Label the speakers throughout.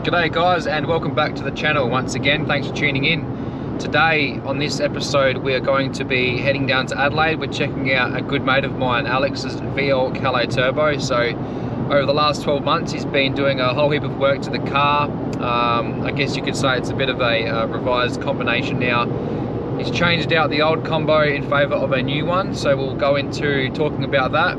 Speaker 1: G'day guys, and welcome back to the channel once again. Thanks for tuning in. Today on this episode we are going to be heading down to Adelaide. We're checking out a good mate of mine, Alex's VL CALAIS turbo. So over the last 12 months he's been doing a whole heap of work to the car. I guess you could say it's a bit of a revised combination now. He's changed out the old combo in favour of a new one, so we'll go into talking about that.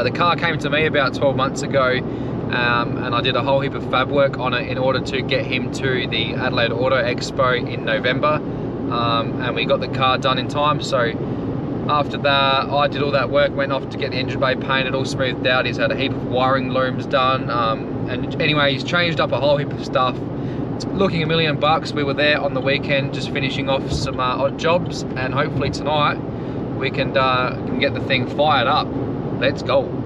Speaker 1: The car came to me about 12 months ago, and I did a whole heap of fab work on it in order to get him to the Adelaide Auto Expo in November, and we got the car done in time. So after that I did all that work, went off to get the engine bay painted, all smoothed out. He's had a heap of wiring looms done, and anyway, he's changed up a whole heap of stuff. It's looking $1 million. We were there on the weekend just finishing off some odd jobs, and hopefully tonight we can get the thing fired up. Let's go.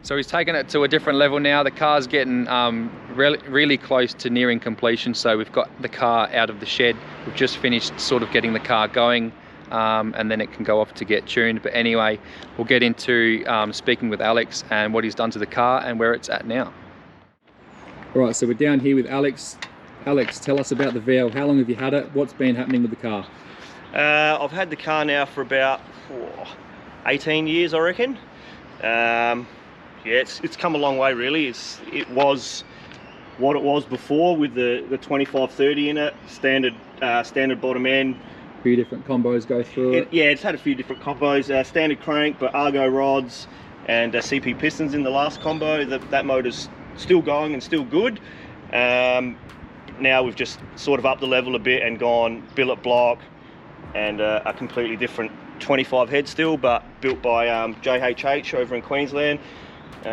Speaker 1: So he's taken it to a different level now. The car's getting really close to nearing completion. So we've got the car out of the shed. We've just finished sort of getting the car going, and then it can go off to get tuned. But anyway, we'll get into speaking with Alex and what he's done to the car and where it's at now. All right, so we're down here with Alex. Alex, tell us about the VL. How long have you had it? What's been happening with the car?
Speaker 2: I've had the car now for about 18 years, I reckon. Yeah, it's come a long way really. It was what it was before with the 2530 in it, standard bottom end.
Speaker 1: A few different combos go through it.
Speaker 2: Yeah, it's had a few different combos, standard crank, but Argo rods and CP pistons in the last combo. That motor's still going and still good. Now we've just sort of upped the level a bit and gone billet block and a completely different 25 head still, but built by JHH over in Queensland.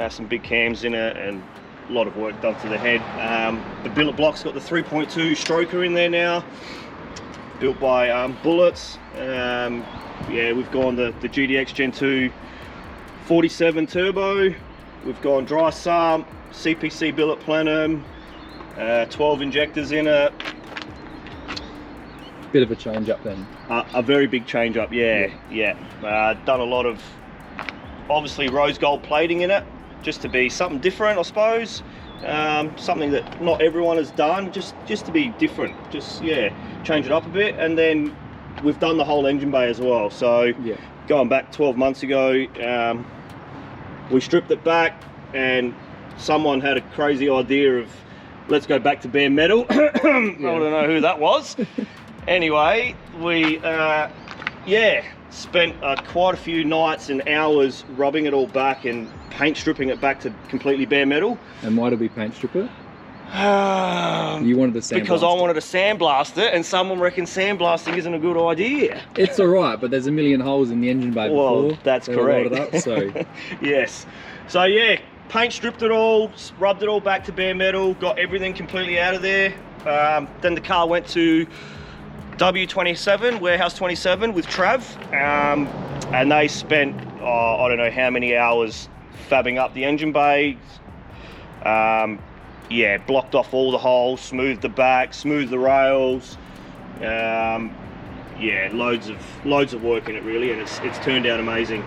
Speaker 2: Some big cams in it and a lot of work done to the head. The billet block's got the 3.2 stroker in there now, built by Bullets. Yeah, we've gone the GDX Gen 2 47 turbo we've gone dry sump, CPC billet plenum, 12 injectors in it.
Speaker 1: Bit of a change up then.
Speaker 2: A very big change up, yeah. Done a lot of, obviously, rose gold plating in it, just to be something different, I suppose. Something that not everyone has done, just to be different. Just, yeah, change it up a bit. And then we've done the whole engine bay as well. So going back 12 months ago, we stripped it back, and someone had a crazy idea of, let's go back to bare metal. I don't know who that was. Anyway, we spent quite a few nights and hours rubbing it all back and paint stripping it back to completely bare metal.
Speaker 1: And why did we paint strip it? You wanted to sandblast
Speaker 2: because I wanted to sandblast it, and someone reckons sandblasting isn't a good idea.
Speaker 1: It's all right, but there's a million holes in the engine bay before.
Speaker 2: Well, that's correct.
Speaker 1: Up, so.
Speaker 2: Yes. So yeah, paint stripped it all, rubbed it all back to bare metal, got everything completely out of there. Then the car went to W27, Warehouse 27 with Trav, and they spent, I don't know how many hours fabbing up the engine bay. Yeah, blocked off all the holes, smoothed the back, smoothed the rails. Yeah, loads of work in it really, and it's turned out amazing.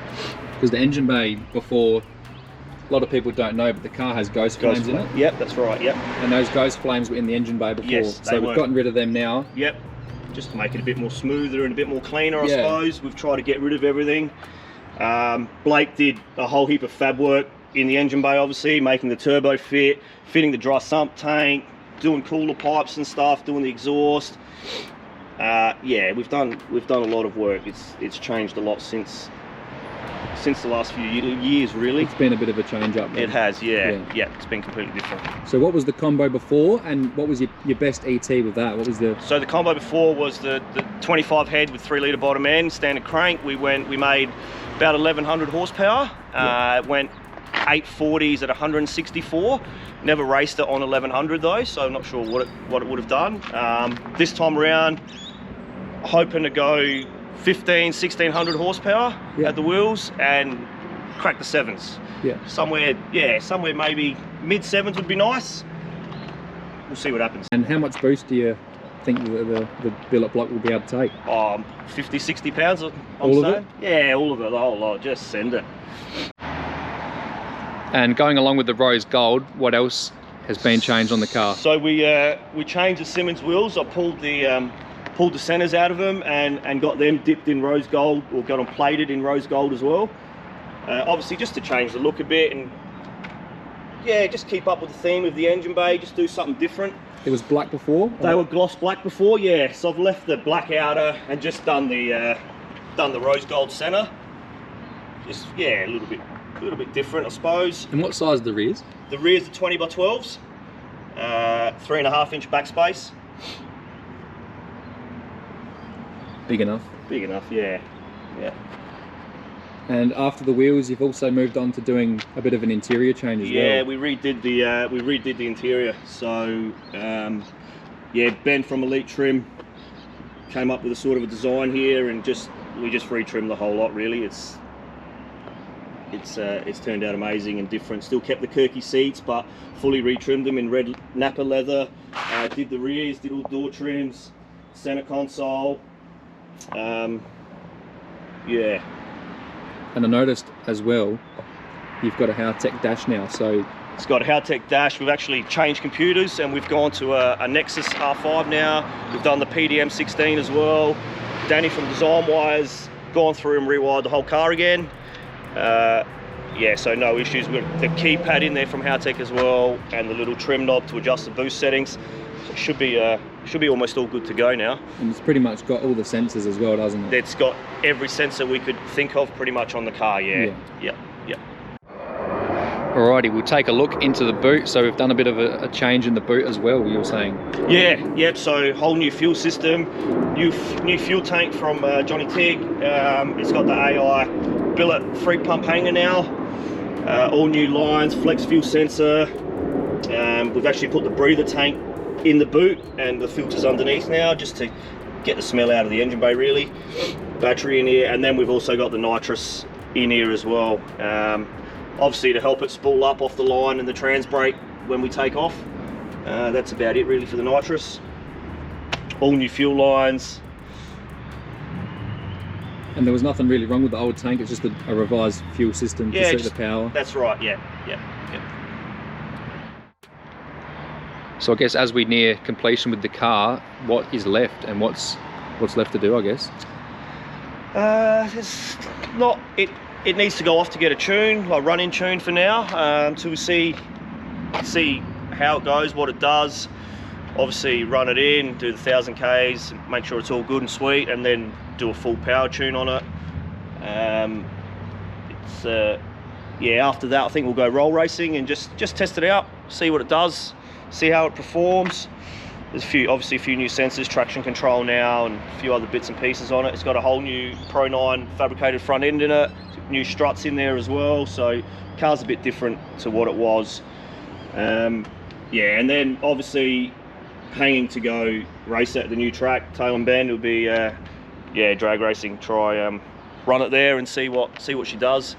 Speaker 1: Because the engine bay before, a lot of people don't know, but the car has ghost flames in it.
Speaker 2: Yep, that's right. Yep.
Speaker 1: And those ghost flames were in the engine bay before.
Speaker 2: Yes,
Speaker 1: so we've gotten rid of them now.
Speaker 2: Yep. Just to make it a bit more smoother and a bit more cleaner, I suppose. We've tried to get rid of everything. Blake did a whole heap of fab work in the engine bay, obviously, making the turbo fit, fitting the dry sump tank, doing cooler pipes and stuff, doing the exhaust. Yeah, we've done a lot of work. It's changed a lot since the last few years, really.
Speaker 1: It's been a bit of a change up.
Speaker 2: It has, yeah. It's been completely different.
Speaker 1: So what was the combo before, and what was your best ET with that? What was the?
Speaker 2: So the combo before was the 25 head with 3 litre bottom end, standard crank. We made about 1100 horsepower. Went 840s at 164. Never raced it on 1100 though, so I'm not sure what it would have done. This time around, hoping to go 1600 horsepower at the wheels and crack the 7s. Somewhere maybe mid 7s would be nice. We'll see what happens.
Speaker 1: And how much boost do you think the billet block will be able to take?
Speaker 2: 50, 60 pounds, I'm
Speaker 1: all
Speaker 2: saying.
Speaker 1: Of it?
Speaker 2: Yeah, all of it, the whole lot, just send it.
Speaker 1: And going along with the rose gold, what else has been changed on the car?
Speaker 2: So we changed the Simmons wheels. I pulled the centers out of them and got them dipped in rose gold, or got them plated in rose gold as well. Obviously just to change the look a bit, and yeah, just keep up with the theme of the engine bay, just do something different.
Speaker 1: It was black before?
Speaker 2: They were gloss black before, yeah. So I've left the black outer and just done the rose gold center. Just, yeah, a little bit different, I suppose.
Speaker 1: And what size are the rears?
Speaker 2: The rears are 20 by 12s, 3.5 inch backspace.
Speaker 1: Big enough?
Speaker 2: Big enough, yeah.
Speaker 1: And after the wheels, you've also moved on to doing a bit of an interior change as well.
Speaker 2: Yeah, we redid the interior. So, yeah, Ben from Elite Trim came up with a sort of a design here, and we just retrimmed the whole lot. Really, it's turned out amazing and different. Still kept the Kirky seats, but fully retrimmed them in red Napa leather. Did the rears, did all door trims, center console. Yeah. And
Speaker 1: I noticed as well, you've got a Howtech dash now, so...
Speaker 2: It's got a Howtech dash. We've actually changed computers, and we've gone to a Nexus R5 now. We've done the PDM 16 as well. Danny from Design Wire's gone through and rewired the whole car again. Yeah, so no issues. We've got the keypad in there from Howtech as well, and the little trim knob to adjust the boost settings. So it should be almost all good to go now.
Speaker 1: And it's pretty much got all the sensors as well, doesn't it?
Speaker 2: It's got every sensor we could think of pretty much on the car, yeah.
Speaker 1: Alrighty, we'll take a look into the boot. So we've done a bit of a change in the boot as well, you were saying?
Speaker 2: Yep, so whole new fuel system, new fuel tank from Johnny Tig. It's got the AI billet free pump hanger now. All new lines, flex fuel sensor. We've actually put the breather tank in the boot and the filters underneath now, just to get the smell out of the engine bay really. Battery in here, and then we've also got the nitrous in here as well. obviously to help it spool up off the line and the trans brake when we take off. That's about it really for the nitrous. All new fuel lines.
Speaker 1: And there was nothing really wrong with the old tank, it's just a revised fuel system to suit the power.
Speaker 2: That's right, yeah.
Speaker 1: So I guess as we near completion with the car, what is left and what's left to do, I guess?
Speaker 2: It's not, it needs to go off to get a tune, a run-in tune for now, until we see how it goes, what it does. Obviously run it in, do the 1000 Ks, make sure it's all good and sweet, and then do a full power tune on it. Yeah, after that I think we'll go roll racing and just test it out, see what it does, see how it performs. There's obviously a few new sensors, traction control now, and a few other bits and pieces on it. It's got a whole new Pro 9 fabricated front end in it, new struts in there as well, so car's a bit different to what it was. Yeah, and then obviously hanging to go race at the new track, Tail and Bend, will be yeah, drag racing. Try run it there and see what she does.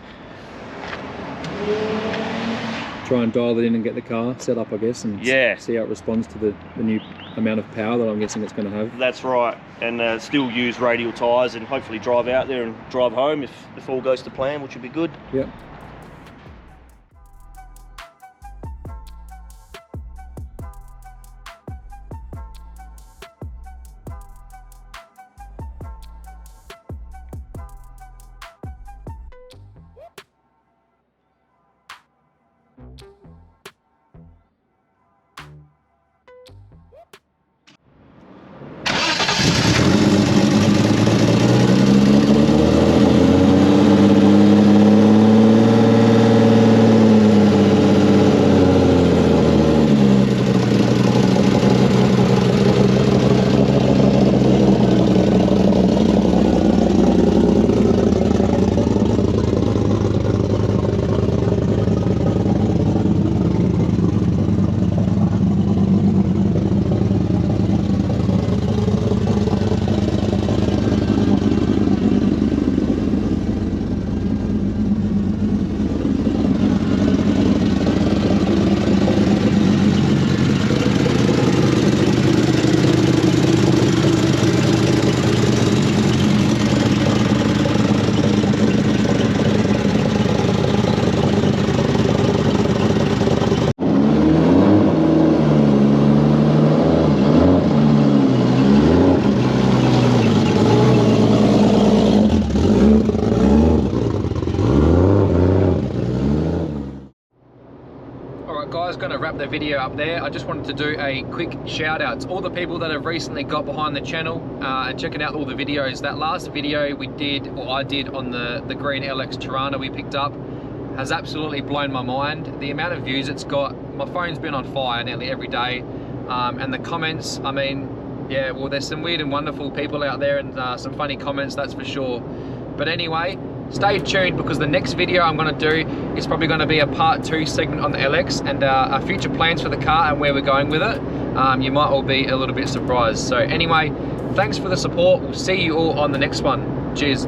Speaker 1: Try and dial it in and get the car set up, I guess, and see how it responds to the new amount of power that I'm guessing it's going to have.
Speaker 2: That's right, and still use radial tyres and hopefully drive out there and drive home if all goes to plan, which would be good.
Speaker 1: Yep. Going to wrap the video up there. I just wanted to do a quick shout out to all the people that have recently got behind the channel and checking out all the videos. That last video we did, or I did, on the green LX Tirana we picked up has absolutely blown my mind. The amount of views it's got, my phone's been on fire nearly every day, and the comments, I mean, yeah, well, there's some weird and wonderful people out there, and some funny comments, that's for sure. But anyway, stay tuned, because the next video I'm going to do is probably going to be a part 2 segment on the LX and our future plans for the car and where we're going with it. You might all be a little bit surprised. So anyway, thanks for the support. We'll see you all on the next one. Cheers.